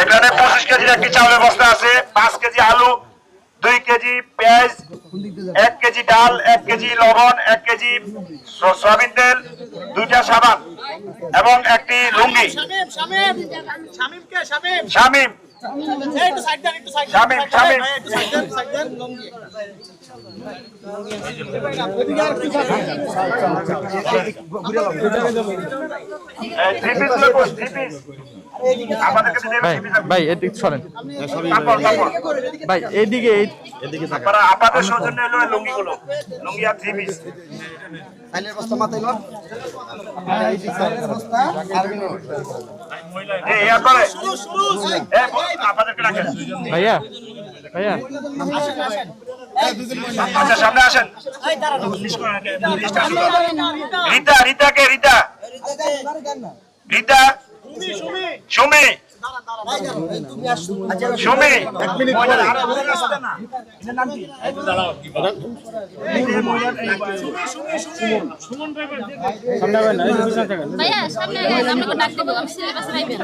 এখানে 25 কেজির একটি চাউলের বস্তা আছে, 5 কেজি আলু, 2 কেজি পেঁয়াজ, 1 কেজি ডাল, 1 কেজি লবণ, 1 কেজি সয়াবিন তেল, 2টা সাবান এবং একটি লুঙ্গি। শামিম ভাই এদিকে সরেন ভাই এদিকে আপনাদের সৌজন্যে হলো লুঙ্গি গুলো, লুঙ্গি আর 3 পিস। ভাইয়া ভাইয়া আচ্ছা সামনে আসেন। রিতা রিতাকে রিতা রিতা সুমি সুমি ভাইয়া সামনে আমরা ডাক দেব, আমি সিলেবাস রাইবেন।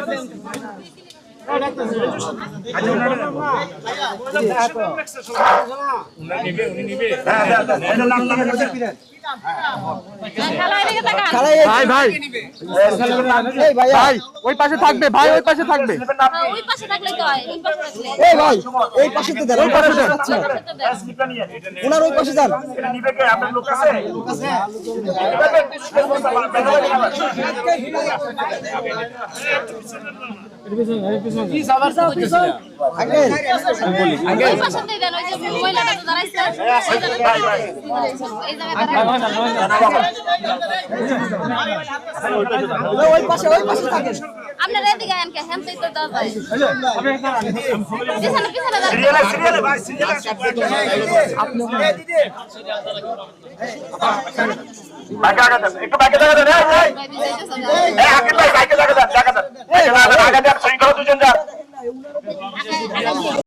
ভাই ভাই ভাই ওই পাশে থাকবে, ভাই ওই পাশে থাকবে, ওই পাশে থাকলে তো হয়, এই পাশে থাকলে এই ভাই এই পাশে তো দেন, ওই পাশে দেন, ওনার ওই পাশে যান। এটা নিবে কে? আপনার লোক আছে? কি সাবার সাহেব পিছন আঙ্কেল আঙ্কেল ওই পাশে দেন, ওই যে মহিলাটা তো দাঁড়াইছে এই জায়গায় ওই পাশে থাকেন। আপনারা এদিকে আনকে হেমতেই তো দাও যায় পিছনে পিছনে দাঁড়ান। সিরিয়ালে ভাই সিরিয়ালে আপনি দিদি বাইকে লাগা দেন, একটু বাইকে লাগা দেন। এই আকিব ভাই বাইকে লাগা দেন, লাগা দেন, লাগা দেন, শৃঙ্খলা দুজন যান।